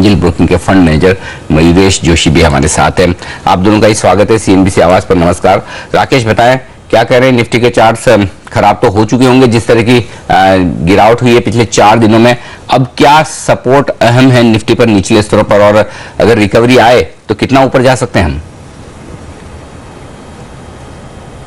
Angel broking के fund manager Mayuresh Joshi भी हमारे साथ हैं। आप दोनों का ही स्वागत है CNBC आवाज पर। नमस्कार। राकेश, बताएं क्या कह रहे हैं? निफ्टी के चार्ट्स खराब तो हो चुके होंगे, जिस तरह की गिरावट हुई है पिछले 4 दिनों में। अब क्या सपोर्ट अहम है निफ्टी पर निचले स्तरों पर, और अगर रिकवरी आए तो कितना ऊपर जा सकते हैं हम?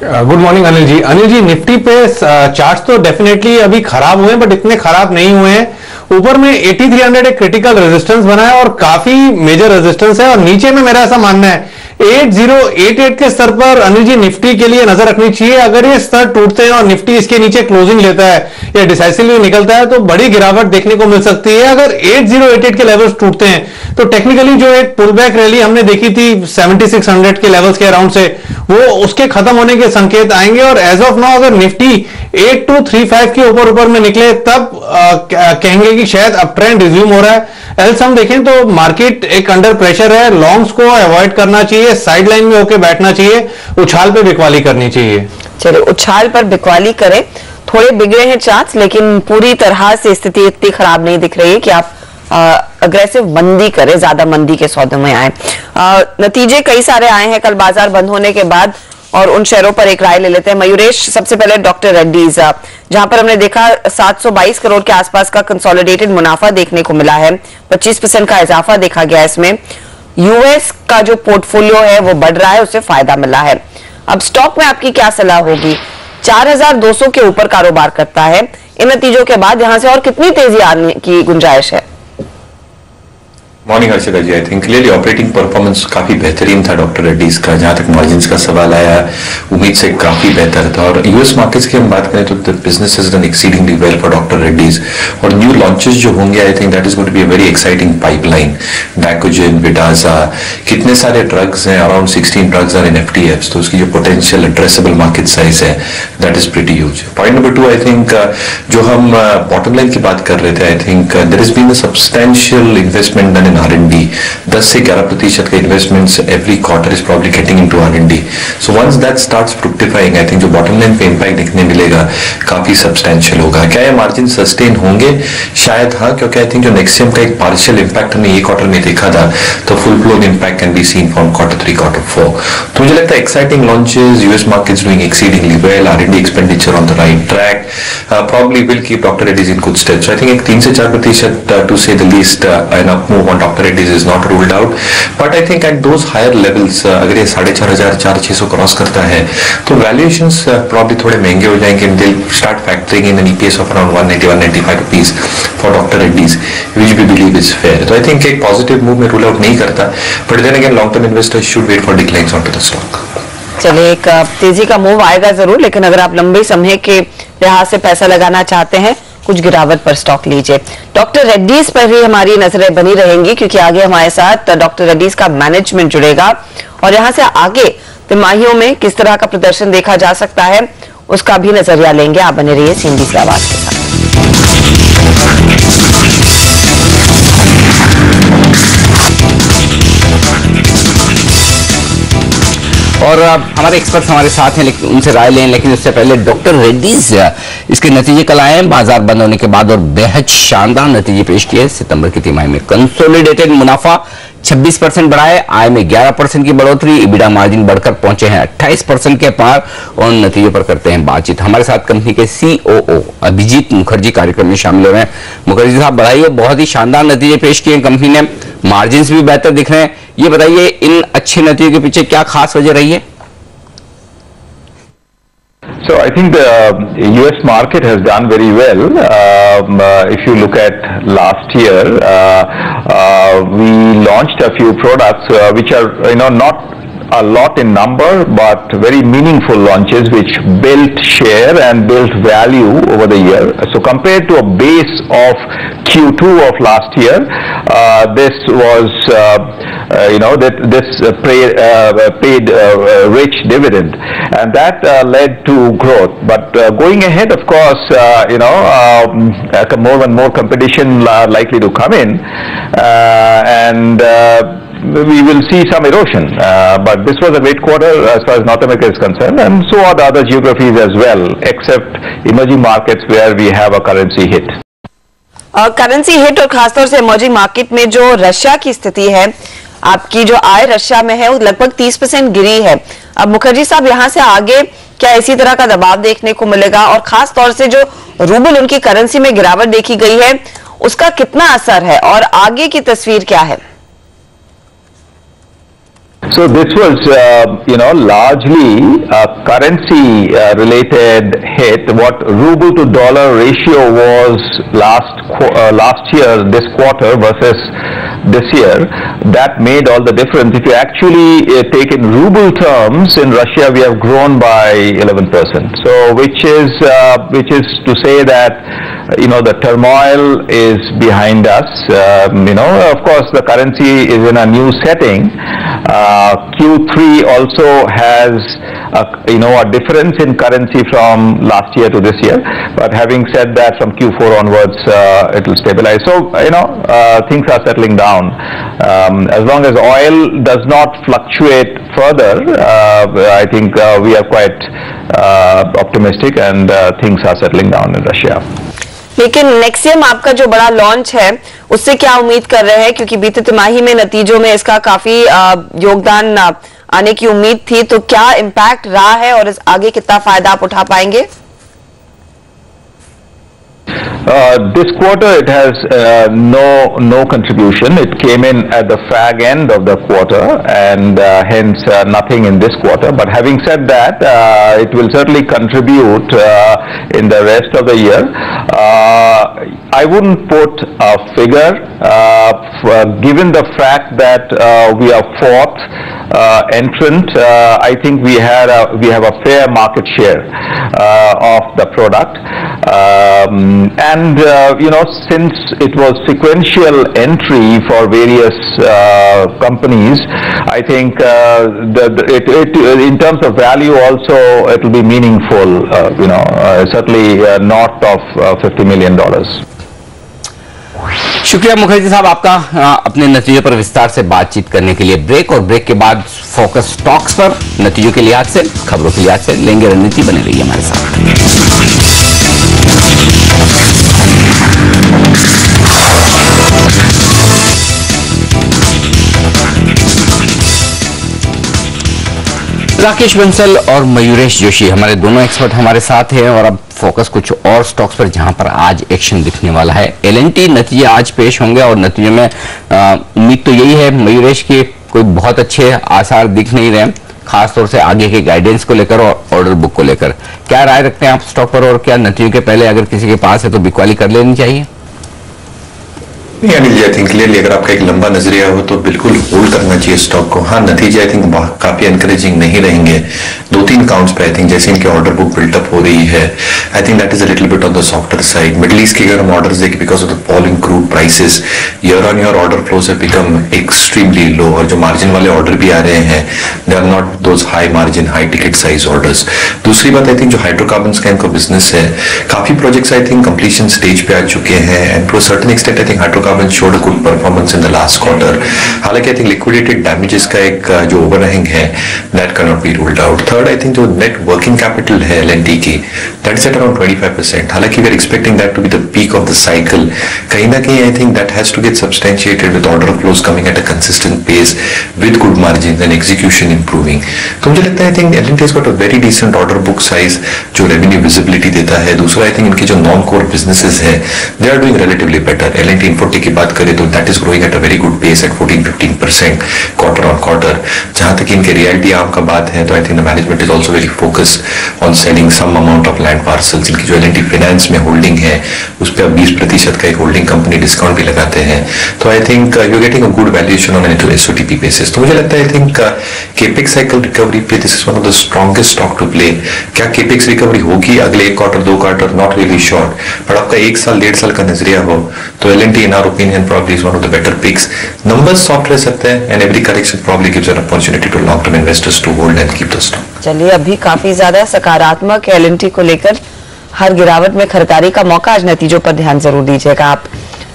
Good morning Anil ji. Nifty पे चार्ट्स तो डेफिनेटली अभी खराब हुए हैं, बट इतने खराब नहीं हुए हैं। ऊपर में 8300 एक क्रिटिकल रेजिस्टेंस बना है और काफी मेजर रेजिस्टेंस है, और नीचे में मेरा ऐसा मानना है 8088 के स्तर पर अनिल जी निफ्टी के लिए नजर रखनी चाहिए। अगर ये स्तर टूटते हैं और निफ्टी इसके नीचे क्लोजिंग लेता है या डिसाइसिवली निकलता है तो बड़ी गिरावट देखने को मिल सकती है। अगर 8088 के लेवल्स टूटते हैं तो टेक्निकली जो एक पुल बैक रैली हमने देखी थी 7600 के लेवल्स के अराउंड से, वो उसके खत्म होने के संकेत आएंगे। और एज ऑफ नाउ अगर निफ्टी 8235 के ऊपर में निकले तब कहेंगे कि शायद अप ट्रेंड रिज्यूम हो रहा है। एल्स हम देखें तो मार्केट एक अंडर प्रेशर है, लॉन्ग्स को अवॉइड करना चाहिए, साइड लाइन में होकर बैठना चाहिए, उछाल पे बिकवाली करनी चाहिए। चलिए, उछाल पर बिकवाली करें। थोड़े बिगड़े हैं चार्ट्स, लेकिन पूरी तरह से स्थिति इतनी खराब नहीं दिख रही है कि आप अग्रेसिव मंदी करें, ज्यादा मंदी के सौदे में आए। नतीजे कई सारे आए हैं कल बाजार बंद होने के बाद, और उन शेयरों पर एक राय ले लेते हैं। मयूरेश, सबसे पहले डॉक्टर रेड्डीज, जहां पर हमने देखा 722 करोड़ के आसपास का कंसोलिडेटेड मुनाफा देखने को मिला है, 25% का इजाफा देखा गया। इसमें यूएस का जो पोर्टफोलियो है वो बढ़ रहा है, उससे फायदा मिला है। अब स्टॉक में आपकी क्या सलाह होगी? 4200 के ऊपर कारोबार करता है। इन नतीजों के बाद यहां से और कितनी तेजी आने की गुंजाइश है? Morning Harshita ji. I think clearly operating performance काफी बेहतरीन था डॉक्टर रेड्डीज का। जहां तक मार्जिन्स का सवाल आया, उम्मीद से काफी बेहतर था। और यूएस मार्केट्स की हम बात करें तो the business is done exceedingly well for doctor Reddy's. और न्यू लॉन्चेस जो होंगे, I think that is going to be a very exciting pipeline. Dacogen, Vidaza, कितने सारे ड्रग्स हैं, around 16 drugs are in FTFs, तो उसकी जो पोटेंशियल एड्रेसेबल मार्केट साइज है that is pretty huge. Point number 2, I think जो हम bottom line की बात कर रहे थे, I think there is been a substantial investment done in R&D। 10 से 11% के investments every quarter is probably getting into R&D। So once that starts fructifying, I think जो बॉटम लाइन पे इंपैक्ट देखने मिलेगा काफी सब्सटेंशियल होगा। क्या ये मार्जिन सस्टेन होंगे? शायद हाँ, क्योंकि आई थिंक जो नेक्सियम का एक पार्शियल इंपैक्ट हमने ये क्वार्टर में देखा था, तो full flown impact can be seen from Q3, Q4। तो मुझे लगता है exciting launches, US markets doing exceedingly well, R&D expenditure on the right track, probably will keep doctor Reddy's in good steps. I think एक 3 से 4% to say the least an up move on doctor Reddy's is not ruled out, but I think at those higher levels अगर ये 4500 4600 cross करता है तो valuations probably थोड़े महंगे हो जाएंगे, and they'll start factoring in an EPS of around 190-195 rupees for Dr. Reddy's, which we believe is fair. तो I think एक positive move में rule out नहीं करता, but then again long term investors should wait for declines onto the stock. चलिए, एक तेजी का move आएगा जरूर, लेकिन अगर आप लंबे समय के लिहाज से पैसा लगाना चाहते हैं, कुछ गिरावट पर स्टॉक लीजिए। डॉक्टर रेड्डीज पर भी हमारी नजरें बनी रहेंगी, क्योंकि आगे हमारे साथ डॉक्टर रेड्डीज का मैनेजमेंट जुड़ेगा, और यहां से आगे तिमाहियों में किस तरह का प्रदर्शन देखा जा सकता है उसका भी नजरिया लेंगे। आप बने रहिए CNBC आवाज के साथ। और हमारे एक्सपर्ट्स हमारे साथ हैं, लेकिन उनसे राय लें। लेकिन उससे पहले डॉक्टर रेड्डीज, इसके नतीजे कल आए हैं बाजार बंद होने के बाद, और बेहद शानदार नतीजे पेश किए। सितंबर की तिमाही में कंसोलिडेटेड मुनाफा 26% बढ़ा है, आय में 11% की बढ़ोतरी, EBITDA मार्जिन बढ़कर पहुंचे हैं 28% के पार। और नतीजों पर करते हैं बातचीत। हमारे साथ कंपनी के COO अभिजीत मुखर्जी कार्यक्रम में शामिल हो रहे हैं। मुखर्जी साहब, बधाई, बहुत ही शानदार नतीजे पेश किए कंपनी ने, मार्जिन भी बेहतर दिख रहे हैं। ये बताइए, इन अच्छे नतीजों के पीछे क्या खास वजह रही है? So I think the US market has done very well. If you look at last year, we launched a few products which are, not a lot in number, but very meaningful launches which built share and built value over the year. So compared to a base of Q2 of last year, this was, this paid rich dividend, and that led to growth. But going ahead, of course, more and more competition likely to come in, and we will see some erosion, but this was a great quarter as far as North America is concerned, and so are the other geographies as well, except emerging markets where we have a currency hit. Currency hit और खासतौर से emerging market में जो Russia की स्थिति है, आपकी जो आय रशिया में है वो लगभग 30% गिरी है। अब मुखर्जी साहब, यहां से आगे क्या इसी तरह का दबाव देखने को मिलेगा, और खास तौर से जो रूबल उनकी करेंसी में गिरावट देखी गई है उसका कितना असर है और आगे की तस्वीर क्या है? So this was, largely a currency-related hit. What ruble to dollar ratio was last year, this quarter versus this year, that made all the difference. If you actually take in ruble terms, in Russia we have grown by 11%. So which is to say that the turmoil is behind us. Of course, the currency is in a new setting. Q3 also has a difference in currency from last year to this year. But having said that, from Q4 onwards, it will stabilize. So things are settling down. As long as oil does not fluctuate further, I think we are quite optimistic, and things are settling down in Russia. लेकिन Nexium आपका जो बड़ा launch है उससे क्या उम्मीद कर रहे हैं, क्योंकि बीते तिमाही में नतीजों में इसका काफी योगदान आने की उम्मीद थी, तो क्या इम्पैक्ट रहा है और इस आगे कितना फायदा आप उठा पाएंगे? This quarter it has no contribution. It came in at the fag end of the quarter, and hence nothing in this quarter. But having said that, it will certainly contribute in the rest of the year. I wouldn't put a figure, given the fact that we are fourth entrant. I think we have a fair market share of the product, and since it was sequential entry for various companies, I think in terms of value also it will be meaningful. Certainly north of $50 million. शुक्रिया मुखर्जी साहब आपका अपने नतीजों पर विस्तार से बातचीत करने के लिए। ब्रेक, और ब्रेक के बाद फोकस स्टॉक्स पर नतीजों के लिहाज से, खबरों के लिहाज से लेंगे। रणनीति बने रहिए हमारे साथ। राकेश बंसल और मयूरेश जोशी हमारे दोनों एक्सपर्ट हमारे साथ हैं, और अब फोकस कुछ और स्टॉक्स पर जहां पर आज एक्शन दिखने वाला है। L&T नतीजे आज पेश होंगे और नतीजों में उम्मीद तो यही है मयूरेश की कोई बहुत अच्छे आसार दिख नहीं रहे, खासतौर से आगे के गाइडेंस को लेकर और ऑर्डर बुक को लेकर। क्या राय रखते हैं आप स्टॉक पर, और क्या नतीजों के पहले अगर किसी के पास है तो बिकवाली कर लेनी चाहिए? Anil ji, I think clearly अगर आपका एक लंबा नजरिया हो तो बिल्कुल होल्ड करना चाहिए स्टॉक को। हाँ, नतीजे आई थिंक काफी एनकरेजिंग नहीं रहेंगे। 2-3 काउंट्स पे आई थिंक जैसे इनके ऑर्डर बुक बिल्डअप हो रही है, I think that is a little bit on the softer side. Middle east के अगर हम ऑर्डर्स देखें, because of the falling crude prices, year on year order flows have become extremely low, और जो margin वाले ऑर्डर भी आ रहे हैं they are not those high margin high ticket size orders. दूसरी बात, आई थिंक जो हाइड्रोकार्बन्स का इनका बिजनेस है, काफी projects I think completion stage पे आ चुके हैं, and to a certain extent I think hydrocarbon showed a good performance in the last quarter. हालांकि आई थिंक लिक्विडिटी डैमेजेस का एक जो ओवरहैंग है that can not be ruled out. Third, I think जो नेट वर्किंग कैपिटल है L&T की, that is at around 25%। हालांकि we are expecting that to be the peak of the cycle. कहीं ना कहीं I think that has to get substantiated with order flows coming at a consistent pace with good margin and execution improving. तो मुझे लगता है I think L&T has got a very decent order book size जो revenue visibility देता है। दूसरा, I think इनकी जो नॉन कोर बिजनेसेस है they are doing relatively better. L&T Infotech की बात करें तो that is growing at a very good pace at 14-15% quarter on quarter. जहां तक इनके रियलिटी आर्म का बात है तो I think the management is also very focused on selling some amount of land parcels. इनकी जो L&T फाइनेंस में होल्डिंग है उस पर अब 20% का एक होल्डिंग कंपनी डिस्काउंट भी लगाते हैं। तो I think you getting a good valuation on an SOTP basis. तो मुझे लगता है I think capex cycle recovery पे this is one of the strongest stock to play. क्या केपेक्स रिकवरी होगी अगले 1 quarter 2 quarter, not really sure, but आपका 1 साल 1.5 साल का नजरिया हो तो L&T in our opinion probably is one of the better picks. Numbers soft रह सकते हैं, and every correction probably gives an opportunity to long-term investors to hold and keep the stock. चलिए, अभी काफी ज्यादा सकारात्मक है L&T को लेकर, हर गिरावट में खरीदारी का मौका। आज नतीजों पर ध्यान जरूर दीजिएगा आप।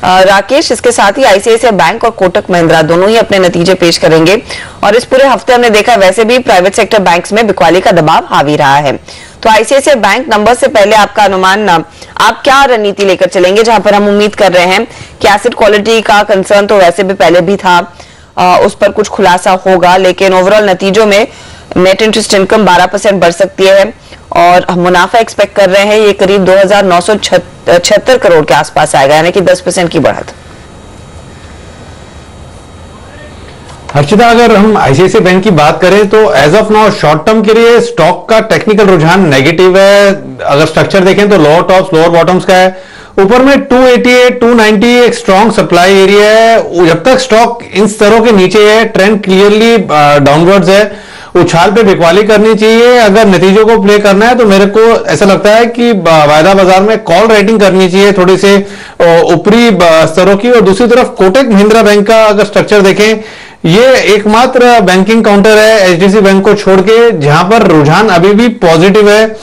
राकेश, इसके साथ ही ICICI बैंक और कोटक महिंद्रा दोनों ही अपने नतीजे पेश करेंगे, और इस पूरे हफ्ते हमने देखा वैसे भी प्राइवेट सेक्टर बैंक्स में बिकवाली का दबाव हावी रहा है। तो आईसीआईसीआई बैंक नंबर से पहले आपका अनुमान, आप क्या रणनीति लेकर चलेंगे, जहां पर हम उम्मीद कर रहे हैं कि एसेट क्वालिटी का कंसर्न तो वैसे भी पहले भी था, उस पर कुछ खुलासा होगा, लेकिन ओवरऑल नतीजों में नेट इंटरेस्ट इनकम 12% बढ़ सकती है और हम मुनाफा एक्सपेक्ट कर रहे हैं ये करीब 2,976 करोड़ के आसपास आएगा, यानी कि 10% की बढ़त। हर्षिता, अगर हम आईसीआईसीआई बैंक की बात करें तो as of now short term के लिए स्टॉक का टेक्निकल रुझान नेगेटिव है। अगर स्ट्रक्चर देखें तो लोअर टॉप्स लोअर बॉटम्स का है, ऊपर में 288 290 एक स्ट्रॉन्ग सप्लाई एरिया है। जब तक स्टॉक इन स्तरों के नीचे है, ट्रेंड क्लियरली डाउनवर्ड्स है, उछाल पे बिकवाली करनी चाहिए। अगर नतीजों को प्ले करना है तो मेरे को ऐसा लगता है कि वायदा बाजार में कॉल राइटिंग करनी चाहिए थोड़ी से ऊपरी स्तरों की। और दूसरी तरफ कोटक महिंद्रा बैंक का अगर स्ट्रक्चर देखें, ये एकमात्र बैंकिंग काउंटर है एचडीएफसी बैंक को छोड़ के जहां पर रुझान अभी भी पॉजिटिव है।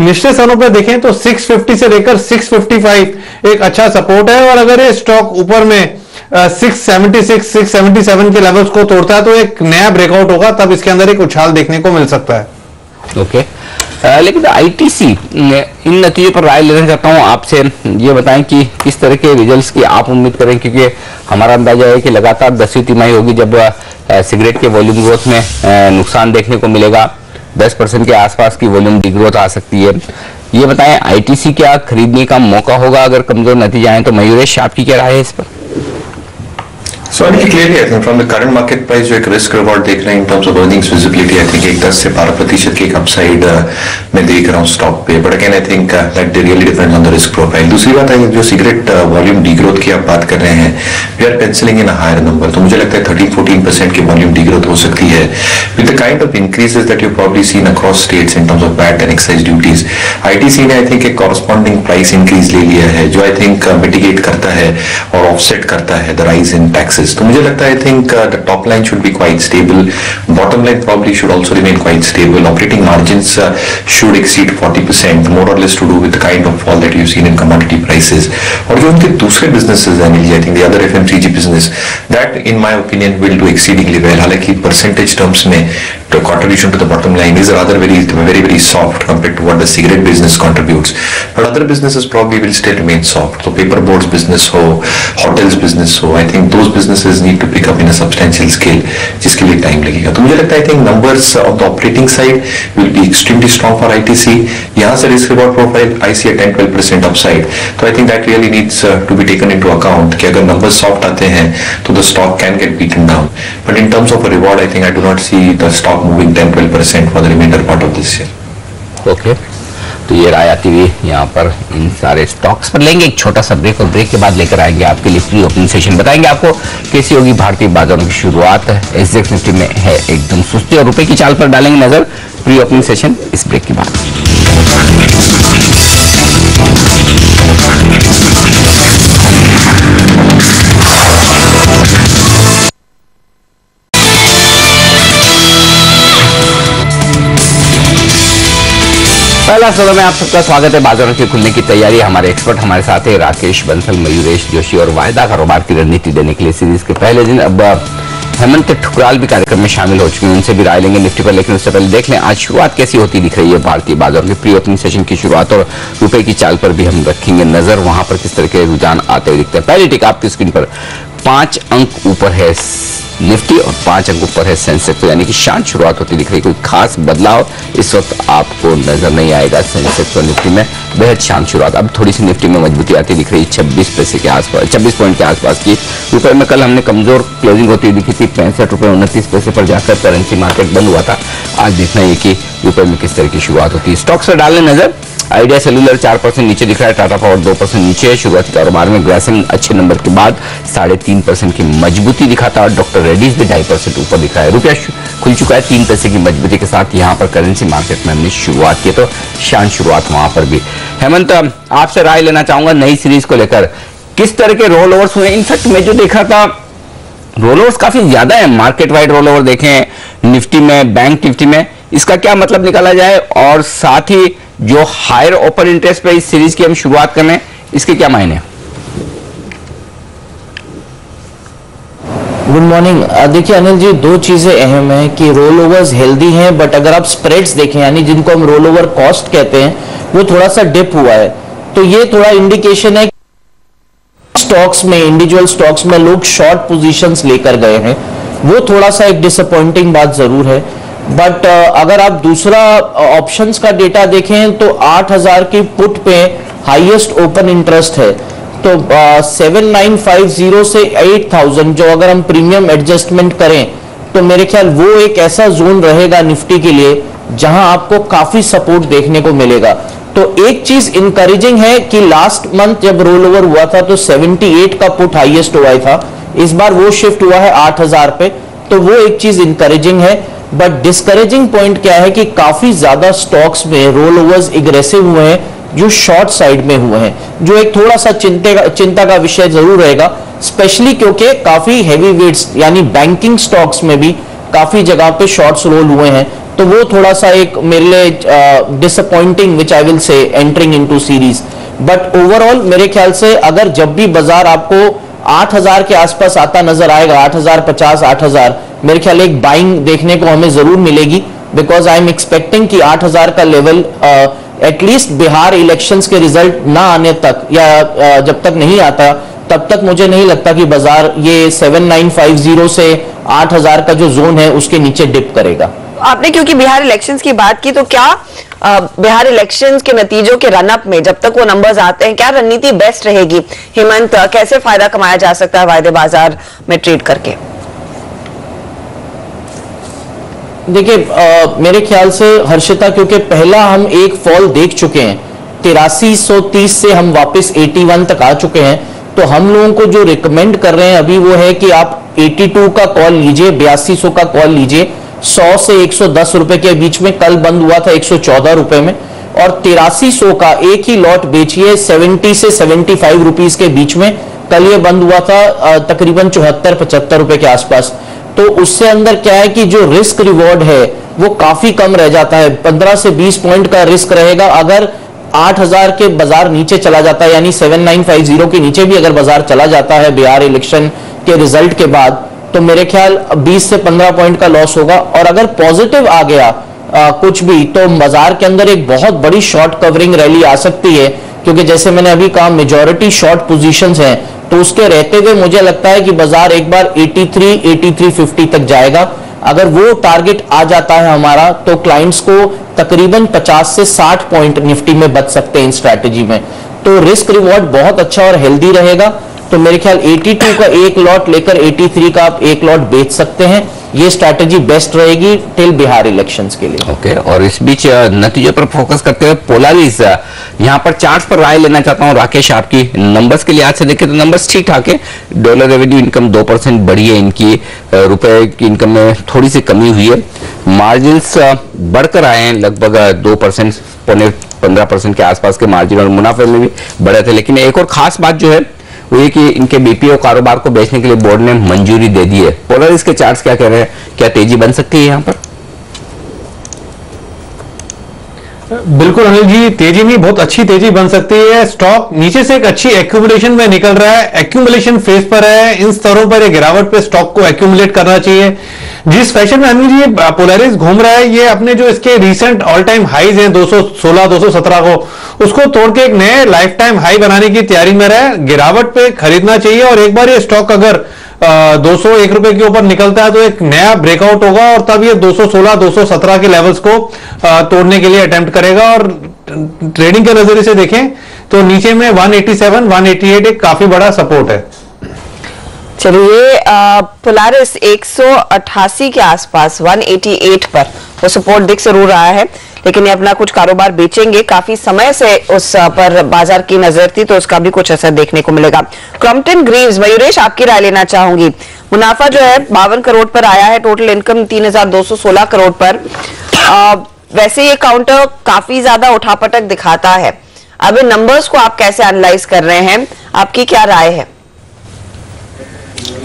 निचले स्थानों पर देखें तो 650 से लेकर 655 एक अच्छा सपोर्ट है, और अगर ये स्टॉक ऊपर में 676 677 के लेवल्स को तोड़ता है तो एक नया ब्रेकआउट होगा, तब इसके अंदर एक उछाल देखने को मिल सकता है। ओके, लेकिन आईटीसी इन नतीजों पर राय लेना चाहता हूं आपसे। ये बताएं कि किस तरह के रिजल्ट्स की आप उम्मीद करें, क्योंकि हमारा अंदाजा है कि लगातार 10वीं तिमाही होगी जब सिगरेट के वॉल्यूम ग्रोथ में नुकसान देखने को मिलेगा, 10% के आसपास की वॉल्यूम डिग्रोथ आ सकती है। ये बताएं आईटीसी क्या खरीदने का मौका होगा अगर कमजोर नतीजे आए तो? मयूरेश, आपकी क्या राय है इस पर? So clearly, I think from the current market price जो एक risk reward देख रहे हैं in terms of earnings visibility, I think एक 10 से 12% की एक upside मैं देख रहा हूँ स्टॉक पे, but again I think that really depends on the risk profile। दूसरी बात है जो सिगरेट वॉल्यूम डीग्रोथ की आप बात कर रहे हैं, we are penciling in a higher number, तो मुझे लगता है 13-14% की वॉल्यूम डीग्रोथ हो सकती है with the kind of increases that you've probably seen across states in terms of VAT and excise duties। ITC ने I think एक corresponding price increase ले लिया है जो I think mitigate करता है और offset करता है the rise in taxes। तो मुझे लगता है I think the top line should be quite stable, bottom line probably should also remain quite stable, operating margins should exceed 40%, more or less to do with the kind of fall that you seen in commodity prices. और जो उनके दूसरे businesses हैं I think the other FMCG business that in my opinion will do exceedingly well. हालांकि percentage terms में the contribution to the bottom line is rather very soft compared to what the cigarette business contributes, but other businesses probably will still remain soft। So paper boards business हो, hotels business हो, I think those businesses need to pick up in a substantial scale, जिसके लिए time लगेगा। तो मुझे लगता है I think numbers of the operating side will be extremely strong for ITC। यहाँ से risk reward profile I see a 10-12% upside, तो I think that really needs to be taken into account कि अगर numbers soft आते हैं तो the stock can get beaten down, but in terms of a reward I think I do not see the stock moving 10-12% for the remainder part of this year। Okay, तो ये राय आती हुई यहाँ पर इन सारे स्टॉक्स पर लेंगे एक छोटा सा ब्रेक, और ब्रेक के बाद लेकर आएंगे आपके लिए प्री ओपनिंग सेशन। बताएंगे आपको कैसी होगी भारतीय बाजारों की शुरुआत। एसजेएक्स निफ्टी में है एकदम सुस्ती और रुपए की चाल पर डालेंगे नजर। प्री ओपनिंग सेशन इस ब्रेक के बाद। पहला सदन में आप सबका स्वागत है। बाजारों के खुलने की तैयारी, हमारे एक्सपर्ट हमारे साथ है राकेश बंसल, मयूरेश जोशी और वायदा कारोबार की रणनीति देने के लिए सीरीज के पहले दिन अब हेमंत ठुकराल भी कार्यक्रम में शामिल हो चुके हैं, उनसे भी राय लेंगे निफ्टी पर। लेकिन उससे पहले देख लें आज शुरुआत कैसी होती दिख रही है भारतीय बाजारों के। प्री ओपनिंग सेशन की शुरुआत और रुपए की चाल पर भी हम रखेंगे नजर, वहां पर किस तरह के रुझान आते हुए दिखते हैं। पहली टिक आपकी स्क्रीन पर 5 अंक ऊपर है निफ्टी और 5 अंक ऊपर है सेंसेक्स, तो यानी कि शांत शुरुआत होती दिख रही है। कोई खास बदलाव इस वक्त आपको नजर नहीं आएगा सेंसेक्स और निफ्टी में, बेहद शांत शुरुआत। अब थोड़ी सी निफ्टी में मजबूती आती दिख रही है 26 पैसे के आसपास, 26 पॉइंट के आसपास की। रुपए में कल हमने कमजोर क्लोजिंग होती दिखी थी, 65 रुपए 29 पैसे पर जाकर करेंसी मार्केट बंद हुआ था। आज देखना है कि रुपए में किस तरह की शुरुआत होती है। स्टॉक्स पर डालने नजर, आइडिया सेलुलर 4% नीचे दिख रहा है, टाटा पावर 2% नीचे है। शुरुआती कारोबार में ग्रासिम अच्छे नंबर के बाद 3.5% की मजबूती दिखाता है। डॉक्टर रेड्डीज भी 2.5% ऊपर दिख रहा है। रुपया खुल चुका है 3 पैसे की मजबूती के साथ। यहाँ पर करेंसी मार्केट में हमने शुरुआत की, तो शांत शुरुआत वहां पर भी। हेमंत, आपसे राय लेना चाहूंगा नई सीरीज को लेकर, किस तरह के रोल ओवर्स हुए। इनफैक्ट मैं जो देखा था रोल ओवर्स काफी ज्यादा है, मार्केट वाइड रोल ओवर देखें निफ्टी में, बैंक निफ्टी में, इसका क्या मतलब निकाला जाए, और साथ ही जो हायर ओपन इंटरेस्ट पे इस सीरीज की हम शुरुआत करें, इसके क्या मायने? Good morning. देखिए अनिल जी, दो चीजें अहम हैं कि रोल ओवर्स हेल्दी हैं, बट अगर आप स्प्रेड्स देखें यानी जिनको हम रोल ओवर कॉस्ट कहते हैं वो थोड़ा सा डिप हुआ है, तो ये थोड़ा इंडिकेशन है स्टॉक्स में, इंडिविजुअल स्टॉक्स में लोग शॉर्ट पोजीशंस लेकर गए हैं, वो थोड़ा सा एक डिसअपॉइंटिंग बात जरूर है। बट अगर आप दूसरा ऑप्शंस का डेटा देखें तो 8000 की पुट पे हाईएस्ट ओपन इंटरेस्ट है, तो 7950 से 8000 जो अगर हम प्रीमियम एडजस्टमेंट करें तो मेरे ख्याल वो एक ऐसा जोन रहेगा निफ्टी के लिए जहां आपको काफी सपोर्ट देखने को मिलेगा। तो एक चीज इंकरेजिंग है कि लास्ट मंथ जब रोल ओवर हुआ था तो 78 का पुट हाईएस्ट हुआ था, इस बार वो शिफ्ट हुआ है 8000 पे, तो वो एक चीज इंकरेजिंग है। बट डिस्करेजिंग पॉइंट क्या है कि काफी ज्यादा स्टॉक्स में रोल ओवर्स एग्रेसिव हुए हैं जो शॉर्ट साइड में हुए हैं, जो एक थोड़ा सा चिंता का विषय जरूर रहेगा, स्पेशली क्योंकि काफी हैवी वेट्स यानी बैंकिंग स्टॉक्स में भी काफी जगह पे शॉर्ट्स रोल हुए हैं, तो वो थोड़ा सा एक मेरे लिए disappointing which I will say entering into series. But overall मेरे ख्याल से अगर जब भी बाजार आपको 8000 के आसपास आता नजर आएगा, 8050 8000, मेरे ख्याल एक बाइंग देखने को हमें जरूर मिलेगी, बिकॉज आई एम एक्सपेक्टिंग कि 8000 का लेवल एटलीस्ट बिहार इलेक्शंस के रिजल्ट ना आने तक या जब तक नहीं आता तब तक मुझे नहीं लगता कि बाजार ये 7950 से 8000 का जो जोन है उसके नीचे डिप करेगा। आपने क्योंकि बिहार इलेक्शंस की बात की, तो क्या बिहार इलेक्शंस के नतीजों के रनअप में जब तक वो नंबर्स आते हैं क्या रणनीति बेस्ट रहेगी? हेमंत, कैसे फायदा कमाया जा सकता है वायदे बाजार में ट्रेड करके? देखिए मेरे ख्याल से हर्षिता, क्योंकि पहला हम एक फॉल देख चुके हैं, 8330 से हम वापस 81 तक आ चुके हैं, तो हम लोगों को जो रिकमेंड कर रहे हैं अभी वो है कि आप 82 का कॉल लीजिए, 8200 का कॉल लीजिए, 100 से 110 रुपए के बीच में कल बंद हुआ था 114 रुपए में, और 8300 का एक ही लॉट बेचिए 70 से 75 रुपीस के बीच में, कल ये बंद हुआ था तकरीबन 74-75 रुपए के आसपास। तो उससे अंदर क्या है कि जो रिस्क रिवॉर्ड है वो काफी कम रह जाता है, 15 से 20 पॉइंट का रिस्क रहेगा। अगर 8000 के बाजार नीचे चला जाता है यानी 7950 के नीचे भी अगर बाजार चला जाता है बिहार इलेक्शन के रिजल्ट के बाद, तो मेरे ख्याल 20 से 15 पॉइंट का लॉस होगा। और अगर पॉजिटिव आ गया कुछ भी, तो बाजार के अंदर एक बहुत बड़ी शॉर्ट कवरिंग रैली आ सकती है, क्योंकि जैसे मैंने अभी कहा मेजॉरिटी शॉर्ट पोजीशंस हैं, तो उसके रहते हुए मुझे लगता है कि बाजार एक बार 83-8350 तक जाएगा। अगर वो टारगेट आ जाता है हमारा, तो क्लाइंट्स को तकरीबन 50 से 60 पॉइंट निफ्टी में बच सकते हैं इन स्ट्रैटेजी में, तो रिस्क रिवॉर्ड बहुत अच्छा और हेल्दी रहेगा। तो मेरे ख्याल 82 का एक लॉट लेकर 83 का आप एक लॉट बेच सकते हैं, ये स्ट्रैटेजी बेस्ट रहेगी टिल बिहार इलेक्शंस के लिए। ओके, और इस बीच नतीजों पर फोकस करते हुए पोलारिस यहाँ पर चार्ट पर राय लेना चाहता हूँ राकेश आपकी। नंबर्स के लिहाज से देखें तो नंबर्स ठीक ठाक है, डॉलर रेवेन्यू इनकम 2% बढ़ी है इनकी, रुपए की इनकम में थोड़ी सी कमी हुई है, मार्जिन्स बढ़कर आए हैं लगभग 2%, 15% के आसपास के मार्जिन, और मुनाफे में भी बढ़े थे। लेकिन एक और खास बात जो है वो ये कि इनके बीपीओ कारोबार को बेचने के लिए बोर्ड ने मंजूरी दे दी है। पोलारिस के चार्ट्स क्या कह रहे हैं, क्या तेजी बन सकती है यहाँ पर? बिल्कुल अनिल जी, तेजी नहीं, बहुत अच्छी तेजी बन सकती है। स्टॉक नीचे से एक अच्छी एक्यूमुलेशन में निकल रहा है, एक्यूमुलेशन फेज पर है, इन स्तरों पर एक गिरावट पे स्टॉक को एक्यूमुलेट करना चाहिए। जिस फैशन में अनिल जी पोलारिस घूम रहा है, ये अपने जो इसके रीसेंट ऑल टाइम हाईज हैं 216 217 को, उसको तोड़ के एक नए लाइफ टाइम हाई बनाने की तैयारी में रहा है। गिरावट पे खरीदना चाहिए, और एक बार ये स्टॉक अगर 201 रुपए के ऊपर निकलता है तो एक नया ब्रेकआउट होगा, और तब ये 216 217 के लेवल्स को तोड़ने के लिए अटेम्प्ट करेगा। और ट्रेडिंग के नजरिए से देखें तो नीचे में 187 188 एक काफी बड़ा सपोर्ट है। चलिए, पोलारिस 188 के आसपास 188 पर वो सपोर्ट दिख जरूर रहा है, लेकिन ये अपना कुछ कारोबार बेचेंगे, काफी समय से उस पर बाजार की नजर थी, तो उसका भी कुछ असर देखने को मिलेगा। क्रॉम्पटन ग्रीव्स, मयूरेश आपकी राय लेना चाहूंगी। मुनाफा जो है 52 करोड़ पर आया है, टोटल इनकम 3216 करोड़ पर। वैसे ये काउंटर काफी ज्यादा उठापटक दिखाता है, अब इन नंबर्स को आप कैसे एनालाइज कर रहे हैं, आपकी क्या राय है?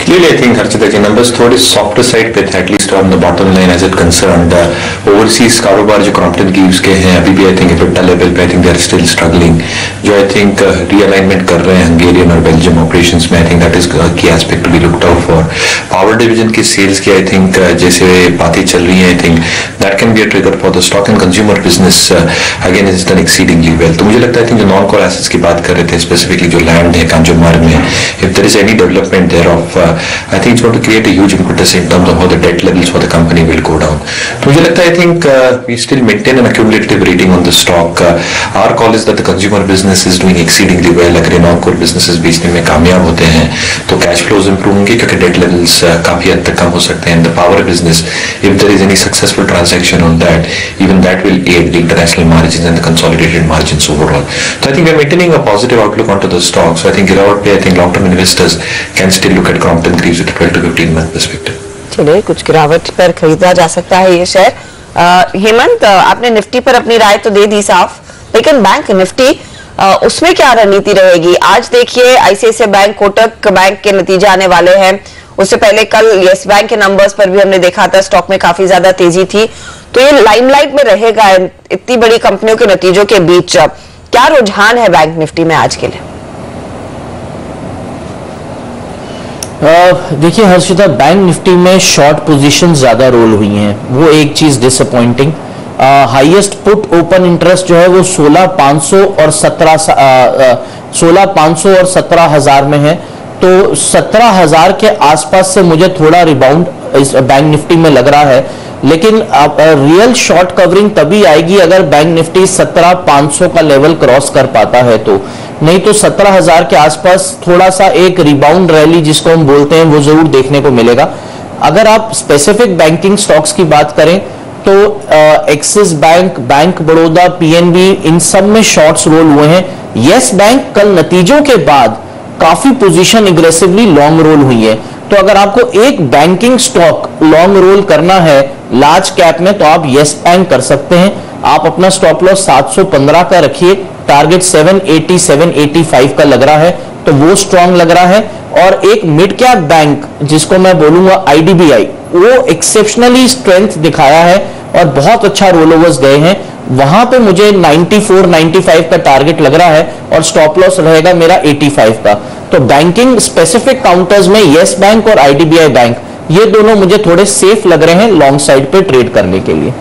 Clearly, I think Harshita ji numbers थोड़े softer side पे थे, at least on the bottom line as it concerned. Overseas कारोबार जो Crompton की उसके हैं अभी भी I think EBITDA level पे I think they are still struggling. जो I think realignment कर रहे हैं Hungarian और Belgium operations में I think that is a key aspect to be looked out for. Power division की sales की I think जैसे बातें चल रही हैं I think that can be a trigger for the stock and consumer business. Again it's done exceedingly well. तो मुझे लगता है I think जो non core assets की बात कर रहे थे specifically जो land है कांजूमार में, if there is any development there of I think it's going to create a huge impetus in terms of how the debt levels for the company will go down. तो मुझे लगता है I think we still maintain an accumulative rating on the stock. Our call is that the consumer business is doing exceedingly well. अगर non-core businesses बेचने में कामयाब होते हैं तो cash flows improve होंगे क्योंकि debt levels काफी हद तक कम हो सकते हैं. The power business, if there is any successful transaction on that, even that will aid the international margins and the consolidated margins overall. So I think we are maintaining a positive outlook onto the stock. So I think गिरावट पे I think long-term investors can still look at Crompton Greaves with a 12 to 15 month perspective. चलिए कुछ गिरावट पर खरीदा जा सकता है ये शेयर. हेमंत, आपने निफ्टी पर अपनी राय तो दे दी साफ, लेकिन बैंक निफ्टी उसमें क्या रणनीति रहेगी? आज देखिए आईसीआईसीआई बैंक, कोटक बैंक के नतीजे आने वाले हैं. उससे पहले कल यस बैंक के नंबर्स पर भी हमने देखा था स्टॉक में काफी ज्यादा तेजी थी. तो ये लाइमलाइट में रहेगा इतनी बड़ी कंपनियों के नतीजों के बीच. क्या रुझान है बैंक निफ्टी में आज के लिए? देखिए हर्षिता, बैंक निफ्टी में शॉर्ट पोजीशन ज्यादा रोल हुई हैं, वो एक चीज disappointing. Highest put open interest जो है वो 16,500 और 17,000 में है. तो 17,000 के आसपास से मुझे थोड़ा रिबाउंड इस बैंक निफ्टी में लग रहा है. लेकिन रियल शॉर्ट कवरिंग तभी आएगी अगर बैंक निफ्टी 17,500 का लेवल क्रॉस कर पाता है. तो नहीं तो 17,000 के आसपास थोड़ा सा एक रिबाउंड रैली जिसको हम बोलते हैं वो जरूर देखने को मिलेगा. अगर आप स्पेसिफिक बैंकिंग स्टॉक्स की बात करें तो Axis Bank, bank Baroda, PNB, इन सब में शॉर्ट्स रोल हुए हैं. यस बैंक कल नतीजों के बाद काफी पोजीशन एग्रेसिवली लॉन्ग रोल हुई है. तो अगर आपको एक बैंकिंग स्टॉक लॉन्ग रोल करना है लार्ज कैप में तो आप यस बैंक कर सकते हैं. आप अपना स्टॉप लॉस 715 का रखिए, टारगेट 780 785 का लग रहा है तो वो स्ट्रांग लग रहा है. और एक मिड कैप बैंक जिसको मैं बोलूंगा आईडीबीआई, वो एक्सेप्शनली स्ट्रेंथ दिखाया है और बहुत अच्छा रोल ओवर्स गए हैं. वहां पे मुझे 94 95 का टारगेट लग रहा है और स्टॉप लॉस रहेगा मेरा 85 का. तो बैंकिंग स्पेसिफिक काउंटर्स में यस बैंक और आईडीबीआई बैंक, ये दोनों मुझे थोड़े सेफ लग रहे हैं लॉन्ग साइड पे ट्रेड करने के लिए.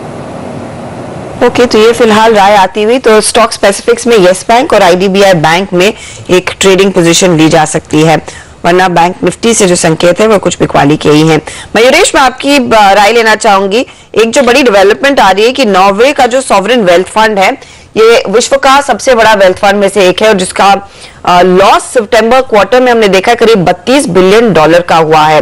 ओके, तो ये फिलहाल राय आती हुई तो स्टॉक स्पेसिफिक्स में यस बैंक और आईडीबीआई बैंक में एक ट्रेडिंग पोजीशन ली जा सकती है, वरना बैंक निफ्टी से जो संकेत है वो कुछ बिकवाली के ही हैं. मयूरेश, मैं आपकी राय लेना चाहूंगी. एक जो बड़ी डेवलपमेंट आ रही है कि नॉर्वे का जो सॉवरेन वेल्थ फंड है, ये विश्व का सबसे बड़ा वेल्थ फंड में से एक है और जिसका लॉस सितंबर क्वार्टर में हमने देखा करीब $32 बिलियन का हुआ है.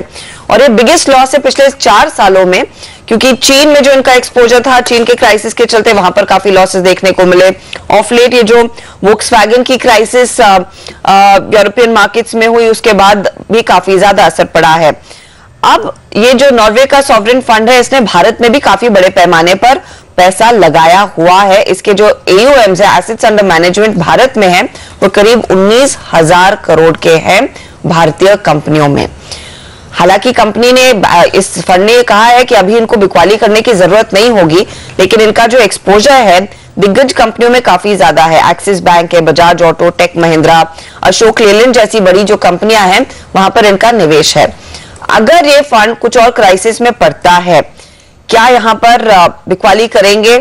और ये बिगेस्ट लॉस है पिछले 4 सालों में, क्योंकि चीन में जो इनका एक्सपोजर था, चीन के क्राइसिस के चलते वहां पर काफी लॉसेस देखने को मिले. ऑफ लेट ये जो वोक्सवैगन की क्राइसिस यूरोपियन मार्केट्स में हुई उसके बाद भी काफी ज्यादा असर पड़ा है. अब ये जो नॉर्वे का सॉवरेन फंड है, इसने भारत में भी काफी बड़े पैमाने पर पैसा लगाया हुआ है. इसके जो AUMs है, एसेट्स अंडर मैनेजमेंट भारत में है, वो करीब 19,000 करोड़ के हैं भारतीय कंपनियों में. हालांकि कंपनी ने, इस फंड ने कहा है कि अभी इनको बिकवाली करने की जरूरत नहीं होगी, लेकिन इनका जो एक्सपोजर है दिग्गज कंपनियों में काफी ज्यादा है. एक्सिस बैंक है, बजाज ऑटो, टेक महिंद्रा, अशोक लेलैंड जैसी बड़ी जो कंपनियां हैं वहां पर इनका निवेश है. अगर ये फंड कुछ और क्राइसिस में पड़ता है, क्या यहाँ पर बिकवाली करेंगे?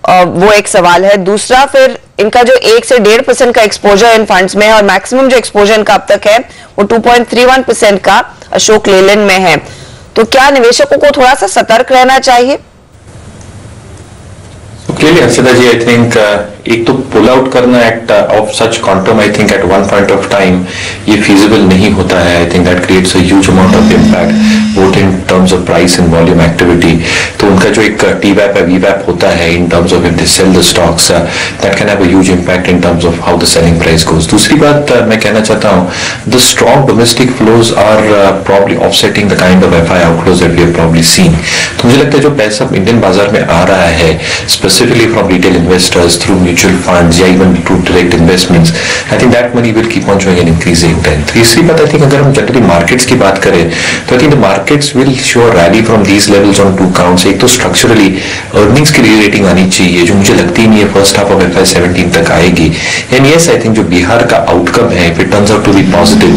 वो एक सवाल है. दूसरा, फिर इनका जो 1 से 1.5% का एक्सपोजर इन फंड्स में है और मैक्सिमम जो एक्सपोजर इनका अब तक है वो 2.31% का अशोक लेलैंड में है. तो क्या निवेशकों को थोड़ा सा सतर्क रहना चाहिए? Clearly, Harshita ji, I think एक तो पुल आउट करना of such quantum I think at one point of time ये फीजिबल नहीं होता है. I think that creates a huge amount of impact both in terms terms of price and volume activity, तो उनका जो एक TWAP है वीवैप होता है in terms of if they sell the stocks, that can have a huge impact in terms of how the selling price goes. दूसरी बात मैं कहना चाहता हूँ, the strong domestic flows are probably offsetting the kind of FI outflows that we have probably seen. तो मुझे लगता है जो पैसा इंडियन बाजार में आ रहा है specifically from retail investors through mutual funds या even through direct investments, I think that money will keep on showing an increasing trend. तीसरी बात, आई थिंक अगर हम जनरली मार्केट्स की बात करें तो I think the markets will show rally from these levels on two counts. एक तो स्ट्रक्चरली अर्निंग्स की रेटिंग आनी चाहिए जो मुझे लगती नहीं है फर्स्ट हाफ ऑफ FY 17 तक आएगी। एंड यस, आई थिंक जो बिहार का आउटकम है, if it turns out to be positive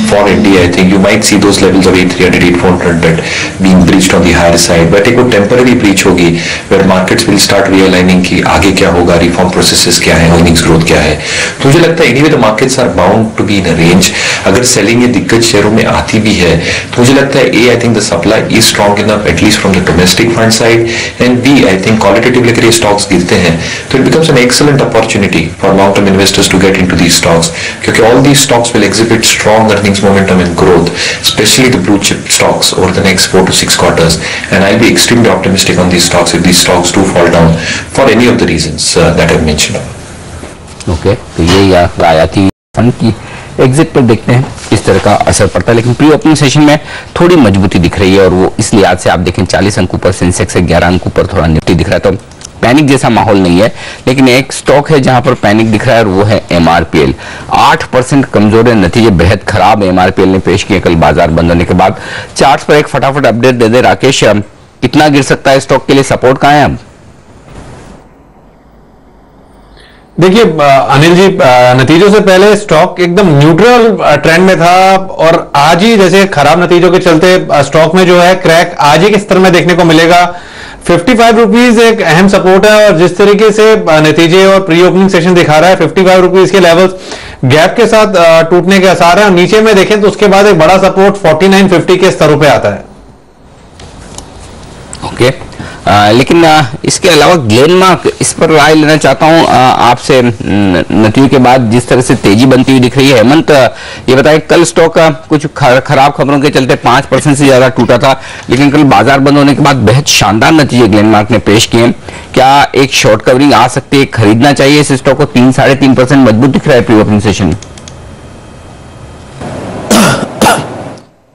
for India, I think you might see those levels of 8300 8400 being breached on the higher side, but एक वो temporary breach होगी where markets will start realigning कि आगे क्या होगा, reform processes क्या है, earnings growth क्या है। तो मुझे लगता है anyway the markets are bound to be in a range. अगर सेलिंग ये दिग्गज शेयरों में आती भी है तो मुझे लगता है I think the supply is strong enough at least from the domestic fund side, and B I think qualitatively अगर ये स्टॉक्स गिरते हैं तो it becomes an excellent opportunity for long term investors to get into these stocks, क्योंकि all these stocks will exhibit strong earnings momentum and growth, specially the blue chip stocks over the next 4 to 6 quarters, and I'll be extremely optimistic on these stocks if these stocks do fall down for any of the reasons that I've mentioned. Okay, तो ये आयाती fund की exit पर देखते हैं इस तरह का असर पड़ता है, लेकिन प्री ओपनिंग सेशन में थोड़ी मजबूती दिख रही है और वो इस लिहाज से आप देखें 40 अंक ऊपर सेंसेक्स है, 11 अंक ऊपर थोड़ा निफ्टी दिख रहा है। तो पैनिक जैसा माहौल नहीं है, लेकिन एक स्टॉक है जहां पर पैनिक दिख रहा है और वो है MRPL। 8% कमजोर है, नतीजे बेहद खराब MRPL ने पेश किए कल बाजार बंद होने के बाद। चार्ट्स पर एक फटाफट अपडेट दे दे राकेश, कितना गिर सकता है स्टॉक के लिए, सपोर्ट कहां है अब? देखिए अनिल जी, नतीजों से पहले स्टॉक एकदम न्यूट्रल ट्रेंड में था और आज ही जैसे खराब नतीजों के चलते स्टॉक में जो है क्रैक आज ही के स्तर में देखने को मिलेगा। 55 रुपीज एक अहम सपोर्ट है और जिस तरीके से नतीजे और प्री ओपनिंग सेशन दिखा रहा है 55 रुपीज के लेवल्स गैप के साथ टूटने के आसार हैं। नीचे में देखें तो उसके बाद एक बड़ा सपोर्ट 49.50 के स्तरों पे आता है। ओके, लेकिन इसके अलावा ग्लेनमार्क, इस पर राय लेना चाहता हूं आपसे। नतीजों के बाद जिस तरह से तेजी बनती हुई दिख रही है, हेमंत ये बताए कल स्टॉक कुछ खराब खबरों के चलते 5% से ज्यादा टूटा था, लेकिन कल बाजार बंद होने के बाद बेहद शानदार नतीजे ग्लेनमार्क ने पेश किए। क्या एक शॉर्ट कवरिंग आ सकती है, खरीदना चाहिए इस स्टॉक को? 3-3.5% मजबूत दिख रहा है pre opening session.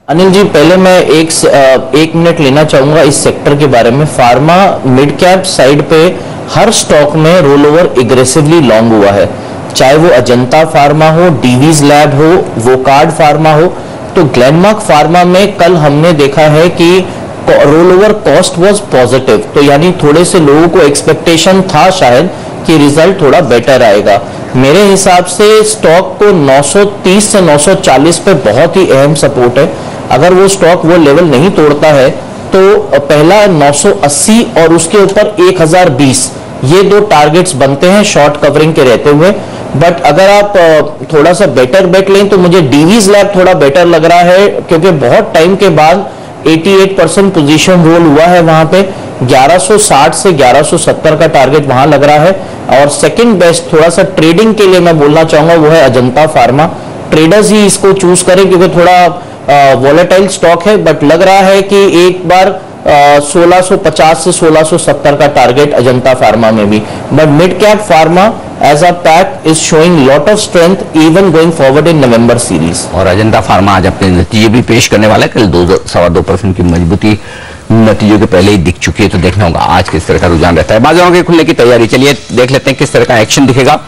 Anil ji, पहले मैं एक मिनट लेना चाहूंगा इस सेक्टर के बारे में। फार्मा मिड कैप साइड पे हर स्टॉक में रोल ओवर एग्रेसिवली लॉन्ग हुआ है, चाहे वो अजंता फार्मा हो, डीवीज लैब हो, वोकार्ड फार्मा हो। तो ग्लेनमार्क फार्मा में कल हमने देखा है कि roll over cost was positive, तो यानी थोड़े से लोगों को एक्सपेक्टेशन था शायद कि रिजल्ट थोड़ा बेटर आएगा। मेरे हिसाब से स्टॉक को 930 से 940 पे बहुत ही अहम सपोर्ट है। अगर वो स्टॉक वो लेवल नहीं तोड़ता है तो पहला 980 और उसके ऊपर 1020, ये दो टारगेट्स बनते हैं शॉर्ट कवरिंग के रहते हुए। बट अगर आप थोड़ा सा बेटर बेट लें तो मुझे डीवीज लैब थोड़ा बेटर लग रहा है, क्योंकि बहुत टाइम के बाद 88% पोजीशन रोल हुआ है वहां पे। 1160 से 1170 का टारगेट वहां लग रहा है। और सेकंड बेस्ट थोड़ा सा ट्रेडिंग के लिए मैं बोलना चाहूंगा वो है अजंता फार्मा। ट्रेडर्स ही इसको चूज करें क्योंकि थोड़ा वॉलेटाइल स्टॉक है, बट लग रहा है कि एक बार 1650 से 1670 का टारगेट अजंता फार्मा में भी। But mid cap pharma as a pack is showing lot of strength even going forward in November series. और अजंता फार्मा आज अपने नतीजे भी पेश करने वाला है, कल 2.25% की मजबूती नतीजों के पहले ही दिख चुकी है, तो देखना होगा आज किस तरह का रुझान रहता है। बाजारों के खुलने की तैयारी, चलिए देख लेते हैं किस तरह का एक्शन दिखेगा।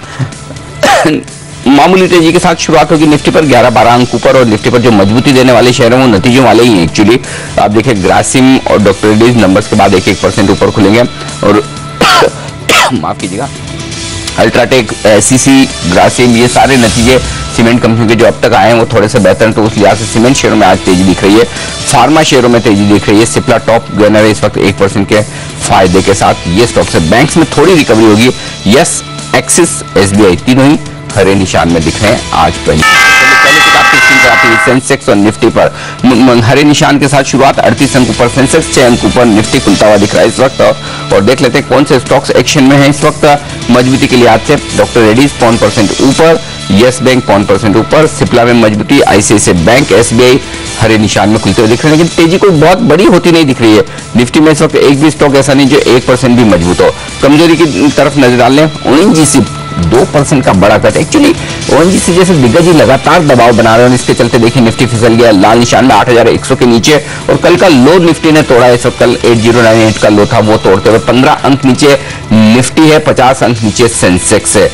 मामूली तेजी के साथ शुरुआत होगी निफ्टी पर 11-12 अंक ऊपर, और निफ्टी पर जो मजबूती देने वाले शेयर हैं वो नतीजों वाले ही हैं एक्चुअली। आप देखिए ग्रासिम और डॉक्टर रेड्डीज नंबर्स के बाद 1% ऊपर खुलेंगे, और माफ कीजिएगा अल्ट्राटेक, एसीसी, ग्रासिम, ये सारे नतीजे सीमेंट कंपनी के जो अब तक आए हैं वो थोड़े से बेहतर हैं, तो उस लिहाज से सीमेंट शेयरों में आज तेजी दिख रही है। फार्मा शेयरों में तेजी दिख रही है। सिप्ला टॉप गेनर है इस वक्त 1% के फायदे के साथ, ये स्टॉक्स है। बैंक्स में थोड़ी रिकवरी होगी, यस, एक्सिस, SBI तीनों ही हरे निशान में दिख रहे हैं आज पहले सेंसेक्स और निफ्टी पर हरे निशान के साथ शुरुआत। 38 अंक ऊपर सेंसेक्स, 6 अंक ऊपर निफ्टी खुलता हुआ दिख रहा है इस वक्त। और देख लेते हैं कौन से स्टॉक्स एक्शन में है इस वक्त मजबूती के लिहाज से। डॉक्टर रेड्डीज 1% ऊपर, यस बैंक 5% ऊपर, सिप्ला में मजबूती, आईसीआईसीआई बैंक, एसबीआई हरे निशान में खुलते हुए दिख रहे हैं, लेकिन तेजी कोई बहुत बड़ी होती नहीं दिख रही है। निफ्टी में इस वक्त एक भी स्टॉक ऐसा नहीं जो 1% भी मजबूत हो। कमजोरी की तरफ नजर डाल लें, ओएनजीसी 2% का बड़ा कट। एक्चुअली ओएनजीसी जैसे दिग्गज ही लगातार दबाव बना रहे हैं, इसके चलते देखिए निफ्टी फिसल गया लाल निशान में 8100 के नीचे, और कल का लो निफ्टी ने तोड़ा है। इस वक्त कल 8098 का लो था, वो तोड़ते हुए 15 अंक नीचे निफ्टी है, 50 अंक नीचे सेंसेक्स है।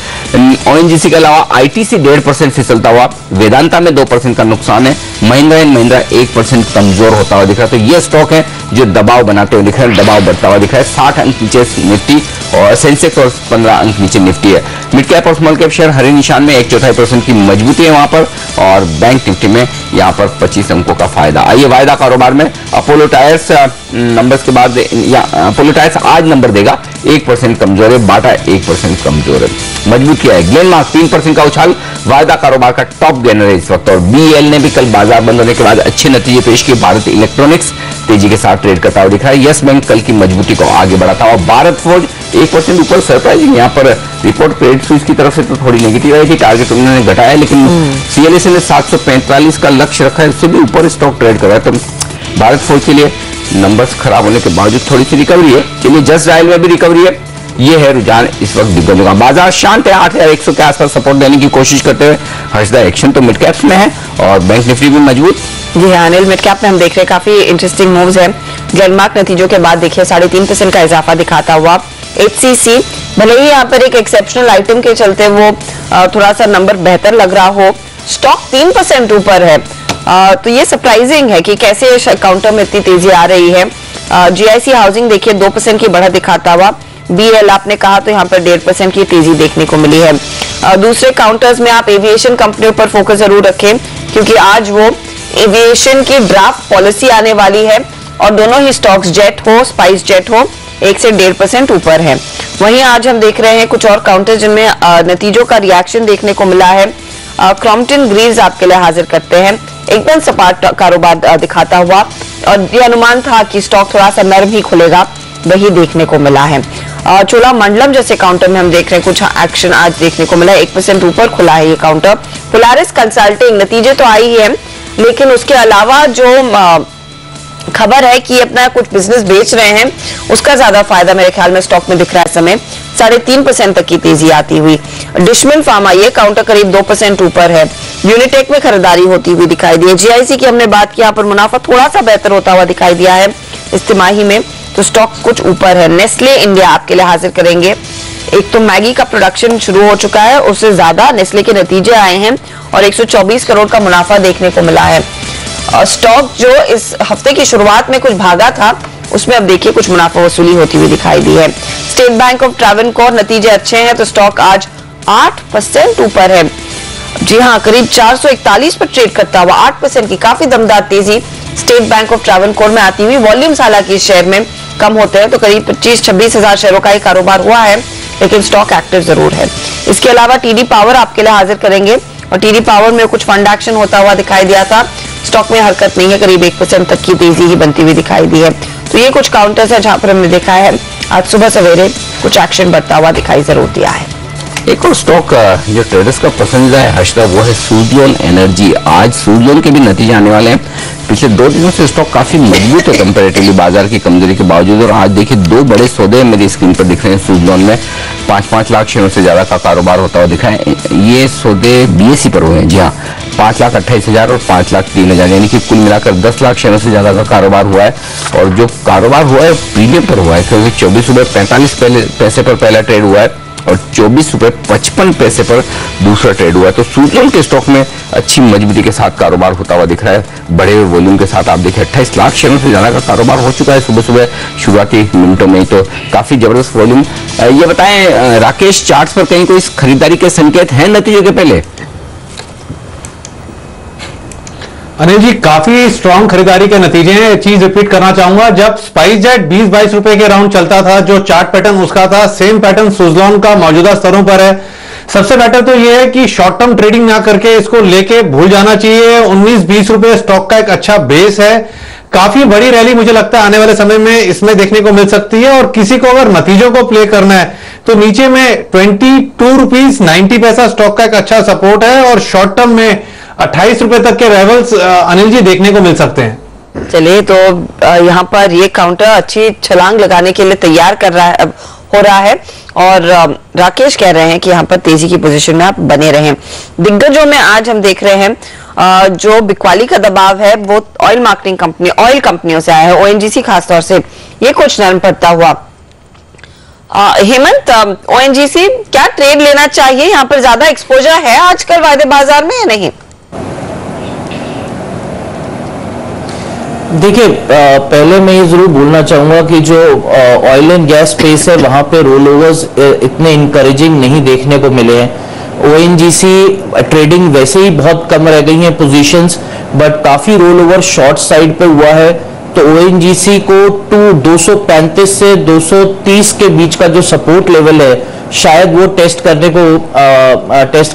ओएनजीसी के अलावा आईटीसी 1.5% फिसलता हुआ, वेदांता में 2% का नुकसान है, महिंद्रा एंड महिंद्रा 1% कमजोर होता हुआ दिख रहा है। तो ये स्टॉक है जो दबाव बनाते हुए दिख रहे हैं, दबाव बढ़ता हुआ दिख रहा है। 60 अंक नीचे निफ्टी और सेंसेक्स, और 15 अंक नीचे निफ्टी है। मिड कैप और स्मॉल कैप शेयर हरे निशान में 1/4% की मजबूती है वहां पर, और बैंक निफ्टी में यहां पर 25 अंकों का फायदा। आइए वायदा कारोबार में अपोलो टायर्स नंबर्स के बाद, अपोलो टायर्स आज नंबर देगा, 1% कमजोर है, बाटा 1% कमजोर है। मजबूत किया है ग्लेनमार्क 3% का उछाल, वायदा कारोबार का टॉप गेनर है इस वक्त। और बीएल ने भी कल बाजार बंद होने के बाद अच्छे नतीजे पेश किए। भारत इलेक्ट्रॉनिक्स तेजी के साथ ट्रेड करता हुआ दिख रहा है। यस बैंक कल की मजबूती को आगे बढ़ाता और भारत फोर्ज 1% ऊपर। सरप्राइजिंग यहाँ पर रिपोर्ट क्रेडिट स्विस की तरफ से तो थोड़ी नेगेटिव आई थी, टारगेट उन्होंने घटाया, लेकिन सीएलएसए ने 745 का लक्ष्य रखा है, उससे भी ऊपर स्टॉक ट्रेड कर रहा है। तो भारत फोर्ज के लिए नंबर्स खराब होने के बावजूद थोड़ी सी रिकवरी है। चलिए जस्ट डायल में भी रिकवरी है, ये है रुझान इस वक्त दिग्गजों का। बाजार शांत है, 8100 के आसपास सपोर्ट देने की कोशिश करते हुए। हर्षदा एक्शन तो मिड कैप्स में है और बैंक निफ्टी भी मजबूत। जी हाँ अनिल, मिड कैप में हम देख रहे हैं काफी इंटरेस्टिंग मूव्स है। ग्लेनमार्क नतीजों के बाद देखिए 3.5% का इजाफा दिखाता हुआ। एचसीसी भले ही यहाँ पर एक एक्सेप्शनल आइटम के चलते वो थोड़ा सा नंबर बेहतर लग रहा हो, स्टॉक 3% ऊपर है, तो ये सरप्राइजिंग है कि कैसे काउंटर में इतनी तेजी आ रही है। जीआईसी हाउसिंग देखिए 2% की बढ़त दिखाता हुआ। बीएल आपने कहा तो यहाँ पर 1.5% की तेजी देखने को मिली है। दूसरे काउंटर्स में आप एविएशन कंपनियों पर फोकस जरूर रखें, क्योंकि आज वो एविएशन की ड्राफ्ट पॉलिसी आने वाली है और दोनों ही स्टॉक्स जेट हो, स्पाइस जेट हो, 1 से 1.5% ऊपर है। वहीं आज हम देख रहे हैं कुछ और काउंटर जिनमें नतीजों का रिएक्शन देखने को मिला है। क्रॉम्पटन ग्रीव्स आपके लिए हाजिर करते हैं, एकदम सपाट कारोबार दिखाता हुआ, और ये अनुमान था कि स्टॉक थोड़ा सा नरम ही खुलेगा, वही देखने को मिला है। चोला मंडलम जैसे काउंटर में हम देख रहे हैं कुछ एक्शन आज देखने को मिला है, 1% ऊपर खुला है ये काउंटर। पोलारिस कंसल्टिंग नतीजे तो आई ही है, लेकिन उसके अलावा जो खबर है कि अपना कुछ बिजनेस बेच रहे हैं, उसका ज्यादा फायदा मेरे ख्याल में स्टॉक में दिख रहा है। समय 3.5% तक की तेजी आती हुई। डिशमिन फार्मा ये काउंटर करीब 2% ऊपर है। यूनिटेक में खरीदारी होती हुई दिखाई दी है। जीआईसी की हमने बात की, यहाँ पर मुनाफा थोड़ा सा बेहतर होता हुआ दिखाई दिया है इस तिमाही में, तो स्टॉक कुछ ऊपर है। नेस्ले इंडिया आपके लिए हाजिर करेंगे। एक तो मैगी का प्रोडक्शन शुरू हो चुका है, उससे ज्यादा नेस्ले के नतीजे आए हैं और 124 करोड़ का मुनाफा देखने को मिला है। स्टॉक जो इस हफ्ते की शुरुआत में कुछ भागा था, उसमें अब देखिए कुछ मुनाफा वसूली होती हुई दिखाई दी है। स्टेट बैंक ऑफ ट्रावनकोर नतीजे अच्छे हैं, तो स्टॉक आज 8% ऊपर है। जी हाँ, करीब 441 पर ट्रेड करता हुआ 8% की काफी दमदार तेजी स्टेट बैंक ऑफ ट्रावनकोर में आती हुई। वॉल्यूम्स हालांकि शेयर में कम होते हैं, तो करीब 25-26 हजार शेयरों का ही कारोबार हुआ है, लेकिन स्टॉक एक्टिव जरूर है। इसके अलावा टीडी पावर आपके लिए हाजिर करेंगे, और टीडी पावर में कुछ फंड एक्शन होता हुआ दिखाई दिया था, स्टॉक में हरकत नहीं है, करीब 1% तक की तेजी ही बनती हुई दिखाई दी है। तो ये कुछ काउंटर्स है जहां पर हमने देखा है आज सुबह सवेरे कुछ एक्शन बढ़ता हुआ दिखाई जरूर दिया है। एक और स्टॉक जो ट्रेडर्स का पसंदीदा है हर्षदा, वो है सुज़लोन एनर्जी। आज सुज़लोन के भी नतीजे आने वाले हैं। पिछले 2 दिनों से स्टॉक काफी मजबूत है कंपैरेटिवली बाजार की कमजोरी के बावजूद, और आज देखिए 2 बड़े सौदे मेरी स्क्रीन पर दिख रहे हैं। सुज़लोन में 5-5 लाख शेयरों से ज्यादा का कारोबार होता हुआ दिखा है। ये सौदे बीएसई पर हुए हैं। जी हाँ, 5,28,000 और 5,03,000, यानी कि कुल मिलाकर 10 लाख शेयरों से ज्यादा का कारोबार हुआ है। और जो कारोबार हुआ है प्रीमियम पर हुआ है, क्योंकि 24 रुपए 45 पैसे पर पहला ट्रेड हुआ है और 24 रुपए 55 पैसे पर दूसरा ट्रेड हुआ है। तो सुज़लोन के स्टॉक में अच्छी मजबूती के साथ कारोबार होता हुआ दिख रहा है, बड़े हुए वॉल्यूम के साथ। आप देखिए 28 लाख शेयरों से ज्यादा का कारोबार हो चुका है सुबह सुबह शुरुआती मिनटों में, तो काफी जबरदस्त वॉल्यूम। ये बताएं राकेश, चार्ट्स पर कहीं कोई खरीदारी के संकेत हैं नतीजों के पहले? अनिल जी, काफी स्ट्रॉन्ग खरीदारी के नतीजे हैं। एक चीज रिपीट करना चाहूंगा, जब स्पाइस जेट 20-22 रुपए के राउंड चलता था, जो चार्ट पैटर्न उसका था, सेम पैटर्न सुज़लोन का मौजूदा स्तरों पर है। सबसे बेटर तो यह है कि शॉर्ट टर्म ट्रेडिंग ना करके इसको लेके भूल जाना चाहिए। 19-20 रुपए स्टॉक का एक अच्छा बेस है। काफी बड़ी रैली मुझे लगता है आने वाले समय में इसमें देखने को मिल सकती है, और किसी को अगर नतीजों को प्ले करना है, तो नीचे में 22 रुपीज 90 पैसा स्टॉक का एक अच्छा सपोर्ट है और शॉर्ट टर्म में 28 रुपए तक के लेवल्स अनिल जी देखने को मिल सकते हैं। चलिए, तो यहाँ पर ये काउंटर अच्छी छलांग लगाने के लिए तैयार कर रहा है, हो रहा है, और राकेश कह रहे हैं कि यहाँ पर तेजी की पोजीशन में आप बने रहें। दिग्गजों में आज हम देख रहे हैं जो बिकवाली का दबाव है वो ऑयल मार्केटिंग कंपनी, ऑयल कंपनियों से आया है, ओएनजीसी खासतौर से ये कुछ नरम पड़ता हुआ। हेमंत, ओएनजीसी क्या ट्रेड लेना चाहिए? यहाँ पर ज्यादा एक्सपोजर है आजकल वायदे बाजार में या नहीं? देखिए, पहले मैं ये जरूर बोलना चाहूंगा कि जो ऑयल एंड गैस स्पेस है वहां पे रोल ओवर्स इतने इंकरेजिंग नहीं देखने को मिले हैं। ओएनजीसी ट्रेडिंग वैसे ही बहुत कम रह गई है पोजीशंस, बट काफी रोल ओवर शॉर्ट साइड पे हुआ है। तो ओएनजीसी को 235 से 230 के बीच का जो सपोर्ट लेवल है शायद वो टेस्ट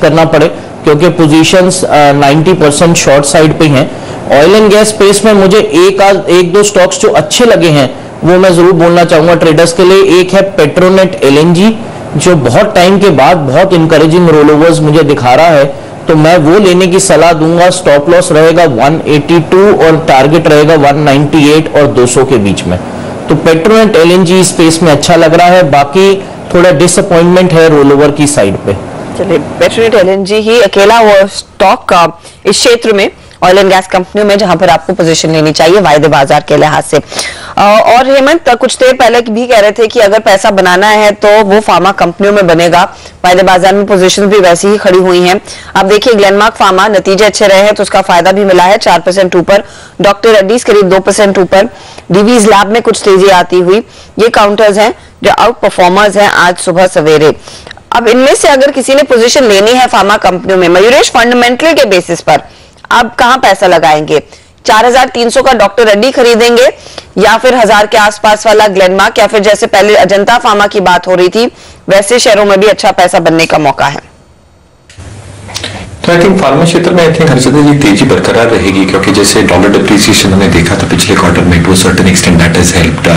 करना पड़े, क्योंकि पोजीशंस 90% शॉर्ट साइड पे हैं। ऑयल एंड गैस स्पेस में मुझे एक दो स्टॉक्स जो अच्छे लगे हैं वो मैं जरूर बोलना चाहूंगा ट्रेडर्स के लिए। एक है पेट्रोनेट एलएनजी, जो बहुत टाइम के बाद बहुत इंकरेजिंग रोल ओवर्स मुझे दिखा रहा है, तो मैं वो लेने की सलाह दूंगा। स्टॉप लॉस रहेगा 182 और टारगेट रहेगा 198 और 200 के बीच में। तो पेट्रोनेट एलएनजी स्पेस में अच्छा लग रहा है, बाकी थोड़ा डिसअपॉइंटमेंट है रोल ओवर की साइड पे। चलिए, पेट्रोनेट एलएनजी ही अकेला वो स्टॉक का इस क्षेत्र में ऑयल एंड गैस कंपनियों में जहां पर आपको पोजीशन लेनी चाहिए वायदे बाजार के लिहाज से। और हेमंत, कुछ देर पहले भी कह रहे थे कि अगर पैसा बनाना है तो वो फार्मा कंपनियों में बनेगा। वायदे बाजार में पोजीशन भी वैसी ही खड़ी हुई हैं। आप देखिए, ग्लेनमार्क फार्मा नतीजे अच्छे रहे हैं तो उसका फायदा भी मिला है, 4% ऊपर। डॉक्टर रेड्डीज करीब 2% ऊपर। डीवीज लैब में कुछ तेजी आती हुई। ये काउंटर्स हैं जो आउट परफॉर्मर्स हैं आज सुबह सवेरे। अब इनमें से अगर किसी ने पोजीशन लेनी है फार्मा कंपनियों में, मयूरेश, फंडामेंटल के बेसिस पर आप कहां पैसा लगाएंगे? 4300 का डॉक्टर रेड्डी खरीदेंगे या फिर 1000 के आसपास वाला ग्लेनमार्क, या फिर जैसे पहले अजंता फार्मा की बात हो रही थी वैसे शेयरों में भी अच्छा पैसा बनने का मौका है? तो आई थिंक फार्मा क्षेत्र में आई थिंक हर्षदा जी तेजी बरकरार रहेगी, क्योंकि जैसे डॉलर डिप्रिसिएशन हमने देखा था पिछले क्वार्टर में, to certain extent that has helped.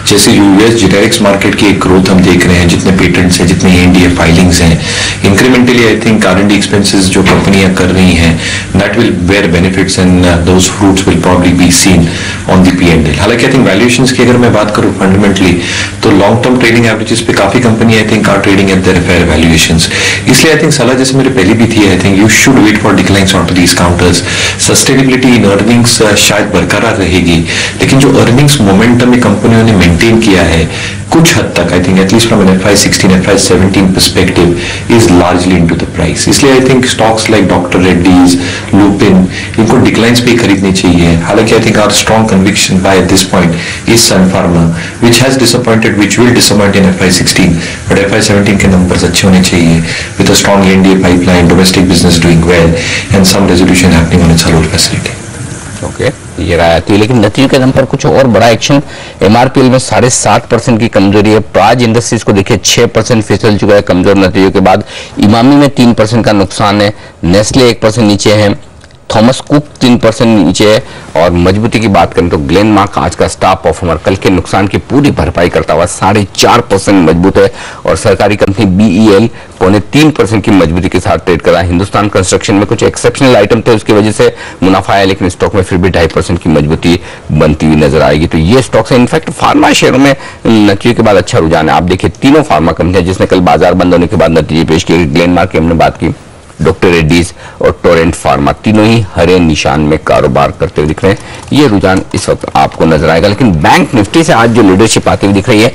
जैसे यूएस जेनेरिक्स मार्केट की एक ग्रोथ हम देख रहे हैं, जितने पेटेंट्स हैं, जितनी एनडीए फाइलिंग्स हैं, incrementally I think R&D expenses जो कंपनियां कर रही हैं that will bear benefits and those fruits will probably be seen on the P&L। हालांकि आई थिंक वैल्यूएशंस की अगर मैं बात करूं फंडामेंटली, तो लॉन्ग टर्म ट्रेडिंग एवरेजेस पे काफी company I think are trading at their fair valuations. इसलिए आई थिंक सलाह जैसे मेरे पहले भी थी, I think you should wait for declines on to these counters. Sustainability in earnings शायद बरकरार रहेगी, लेकिन जो अर्निंग्स मोमेंटम में कंपनियों ने मेंटेन किया है कुछ हद तक, I think at least from an FY16 FY17 perspective is largely into the price. इसलिए I think stocks like doctor Reddy's, Lupin, इनको डिक्लाइंस पे खरीदनी चाहिए। हालांकि I think our strong conviction buy this point is Sun Pharma, which has disappointed, which will disappoint in FY16, but FY17 के numbers अच्छे होने चाहिए with a strong NDA pipeline, domestic business doing well and some resolution happening on its Halol facility. Okay, ये राय आती है, लेकिन नतीजों के दम पर कुछ और बड़ा एक्शन। एमआरपीएल में 7.5% की कमजोरी है। प्राज इंडस्ट्रीज को देखिए 6% फिसल चुका है कमजोर नतीजों के बाद। इमामी में 3% का नुकसान है। नेस्ले 1% नीचे है। थॉमस कुक 3% नीचे है। और मजबूती की बात करें तो ग्लेनमार्क आज का स्टार परफॉर्मर कल के नुकसान की पूरी भरपाई करता हुआ 4.5% मजबूत है। और सरकारी कंपनी BEL 3% की मजबूती के साथ ट्रेड कर रहा है। हिंदुस्तान कंस्ट्रक्शन में कुछ एक्सेप्शनल आइटम थे, उसकी वजह से मुनाफा है, लेकिन स्टॉक में फिर भी 2.5% की मजबूती बनती हुई नजर आएगी। तो ये स्टॉक्स है। इनफैक्ट फार्मा शेयरों में नतीजे के बाद अच्छा रुझान है। आप देखिए तीनों फार्मा कंपनियां जिसने कल बाजार बंद होने के बाद नतीजे पेश किए, ग्लेनमार्क की हमने बात की, डॉक्टर रेड्डीज और टोरेंट फार्मा, तीनों ही हरे निशान में कारोबार करते हुए दिख रहे हैं। ये रुझान इस वक्त आपको नजर आएगा। लेकिन बैंक निफ्टी से आज जो लीडरशिप आती हुई दिख रही है,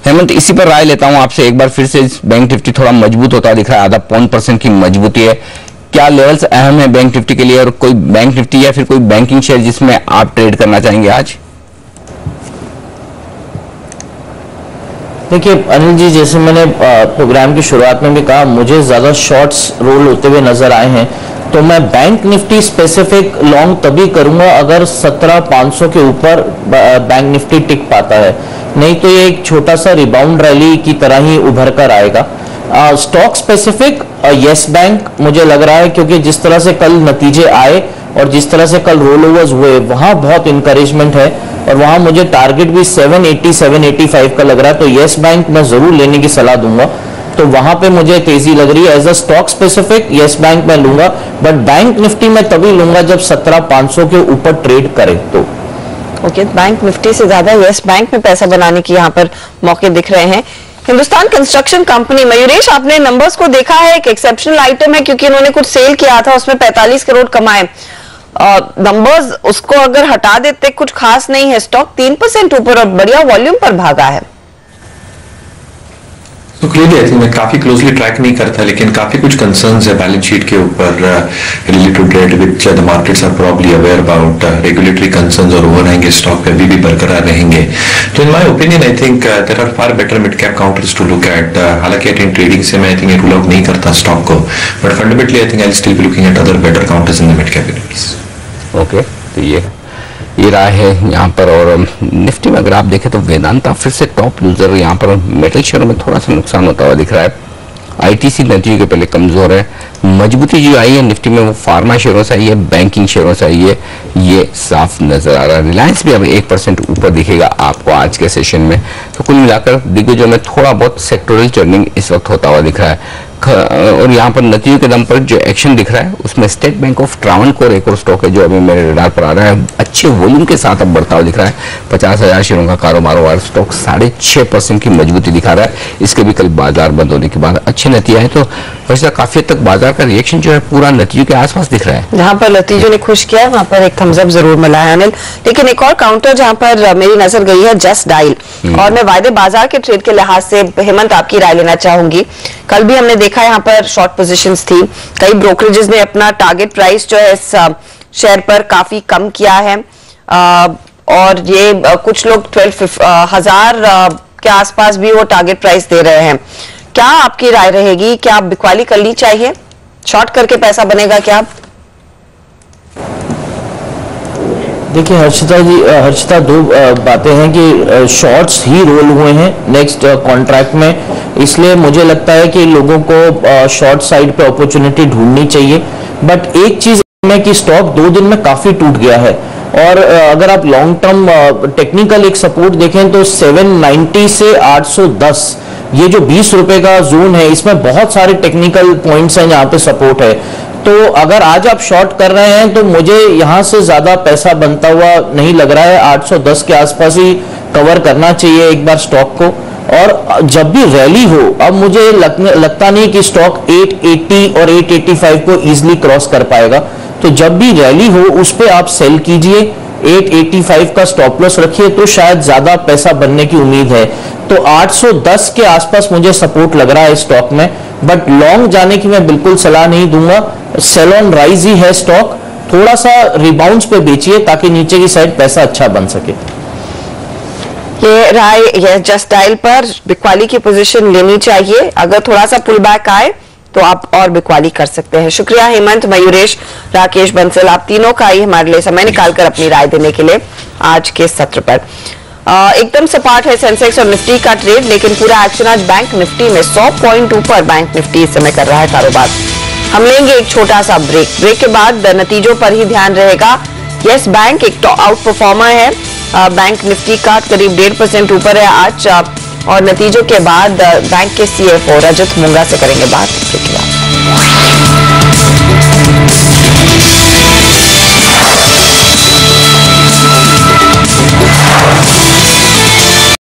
हेमंत, इसी पर राय लेता हूं आपसे एक बार फिर से। बैंक निफ्टी थोड़ा मजबूत होता दिख रहा है, 0.5% की मजबूती है। क्या लेवल्स अहम है बैंक निफ्टी के लिए, और कोई बैंक निफ्टी या फिर कोई बैंकिंग शेयर जिसमें आप ट्रेड करना चाहेंगे आज? देखिए अनिल जी, जैसे मैंने प्रोग्राम की शुरुआत में भी कहा, मुझे ज्यादा शॉर्ट्स रोल होते हुए नजर आए हैं, तो मैं बैंक निफ्टी स्पेसिफिक लॉन्ग तभी करूंगा अगर 17,500 के ऊपर बैंक निफ्टी टिक पाता है, नहीं तो ये एक छोटा सा रिबाउंड रैली की तरह ही उभर कर आएगा। स्टॉक स्पेसिफिक येस बैंक मुझे लग रहा है, क्योंकि जिस तरह से कल नतीजे आए और जिस तरह से कल रोल ओवर्स हुए वहां बहुत इंकरेजमेंट है, और वहां मुझे टारगेट भी 780 785 का लग रहा है, तो येस बैंक मैं जरूर लेने की सलाह दूंगा। तो वहां पे मुझे तेजी लग रही है। As a stock specific Yes Bank में लूंगा, बट बैंक निफ्टी में तभी लूंगा जब 17,500 के ऊपर ट्रेड करे तो। ओके, बैंक निफ्टी से ज्यादा यस बैंक में पैसा बनाने की यहाँ पर मौके दिख रहे हैं। हिंदुस्तान कंस्ट्रक्शन कंपनी, मयूरेश आपने नंबर्स को देखा है, एक एक्सेप्शनल आइटम है क्योंकि उन्होंने कुछ सेल किया था, उसमें 45 करोड़ कमाए। नंबर्स उसको अगर हटा देते कुछ खास नहीं है, स्टॉक 3% ऊपर और बढ़िया वॉल्यूम पर भागा है। तो क्लियरली आई थिंक मैं काफी क्लोजली ट्रैक नहीं करता, लेकिन काफी कुछ कंसर्न्स है बैलेंस शीट के ऊपर related debt which the markets are probably aware about, regulatory concerns और ओवरहैंग स्टॉक पे अभी भी बरकरार रहेंगे। तो in my opinion I think there are far better mid cap counters to look at. हालांकि इन ट्रेडिंग से मैं आई थिंक रूल आउट नहीं करता स्टॉक को, but fundamentally I think I still be looking at other better counters in the mid cap. Okay, तो ये राय है यहाँ पर। और निफ्टी में अगर आप देखें तो वेदांता फिर से टॉप लूजर, यहाँ पर मेटल शेयरों में थोड़ा सा नुकसान होता हुआ दिख रहा है। आईटीसी नतीजे के पहले कमजोर है। मजबूती जो आई है निफ्टी में वो फार्मा शेयरों से आई है, बैंकिंग शेयरों से आई है, ये साफ नजर आ रहा है। रिलायंस भी अब 1% ऊपर दिखेगा आपको आज के सेशन में। तो कुल मिलाकर दिग्गजों में थोड़ा बहुत सेक्टोरल टर्निंग इस वक्त होता हुआ दिख रहा है। और यहाँ पर नतीजों के दम पर जो एक्शन दिख रहा है उसमें स्टेट बैंक ऑफ ट्रावनकोर एक और स्टॉक है जो अभी मेरे रडार पर आ रहा है, अच्छे वॉल्यूम के साथ अब बढ़ता हुआ दिख रहा है। 50,000 शेयरों का कारोबार वाला स्टॉक 6.5% की मजबूती दिखा रहा है। इसके भी कल बाजार बंद होने के बाद अच्छे नतीजे आए, तो वैसे काफी हद तक बाजार का रिएक्शन जो है पूरा नतीजों के आसपास दिख रहा है। जहां पर नतीजों ने खुश किया है वहां पर एक थम्स अप जरूर मिला है अनिल। लेकिन एक और काउंटर जहां पर मेरी नजर गई है जस्ट डायल, और मैं वायदे बाजार के ट्रेड के लिहाज से हेमंत आपकी राय लेना चाहूंगी। कल भी हमने देखा यहाँ पर शॉर्ट पोजीशंस थी, कई ब्रोकरेजेस ने अपना टारगेट प्राइस जो है इस शेयर पर काफी कम किया है, और ये कुछ लोग 12,000 के आसपास भी वो टारगेट प्राइस दे रहे हैं। क्या आपकी राय रहेगी, क्या आप बिकवाली करनी चाहिए, शॉर्ट करके पैसा बनेगा क्या? देखिए हर्षिता दो बातें हैं कि शॉर्ट्स ही रोल हुए हैं नेक्स्ट कॉन्ट्रैक्ट में, इसलिए मुझे लगता है कि लोगों को शॉर्ट साइड पे अपॉर्चुनिटी ढूंढनी चाहिए। बट एक चीज है कि स्टॉक 2 दिन में काफी टूट गया है, और अगर आप लॉन्ग टर्म टेक्निकल एक सपोर्ट देखें तो 790 से 810 ये जो 20 रुपए का जोन है, इसमें बहुत सारे टेक्निकल पॉइंट्स हैं जहां पे सपोर्ट है। तो अगर आज आप शॉर्ट कर रहे हैं तो मुझे यहां से ज्यादा पैसा बनता हुआ नहीं लग रहा है। 810 के आसपास ही कवर करना चाहिए एक बार स्टॉक को, और जब भी रैली हो, अब मुझे लगता नहीं कि स्टॉक 880 और 885 को इजीली क्रॉस कर पाएगा। तो जब भी रैली हो उस पर आप सेल कीजिए, 885 का स्टॉप लॉस रखिए, तो शायद ज्यादा पैसा बनने की उम्मीद है। तो 810 के आसपास मुझे सपोर्ट लग रहा है स्टॉक में, बट लॉन्ग जाने की मैं बिल्कुल सलाह नहीं दूंगा। सेल ऑन राइज ही है स्टॉक, थोड़ा सा रिबाउंड्स पे बेचिए ताकि नीचे की साइड पैसा अच्छा बन सके। ये राय ये जस्ट डायल पर बिकवाली की पोजीशन लेनी चाहिए, अगर थोड़ा सा पुल बैक आए तो आप और बिकवाली कर सकते हैं। शुक्रिया हेमंत, मयूरेश, राकेश बंसल, आप तीनों का ही हमारे लिए समय निकालकर अपनी राय देने के लिए आज के सत्र पर। एकदम सपाट है सेंसेक्स और निफ्टी का ट्रेड, लेकिन पूरा एक्शन आज बैंक निफ्टी में 100 पॉइंट ऊपर बैंक निफ्टी इस समय कर रहा है कारोबार। हम लेंगे एक छोटा सा ब्रेक के बाद नतीजों पर ही ध्यान रहेगा। यस बैंक एक आउट परफॉर्मर है, बैंक निफ्टी का करीब 1.5% ऊपर है आज, और नतीजों के बाद बैंक के CFO रजत मुंगा से करेंगे बात।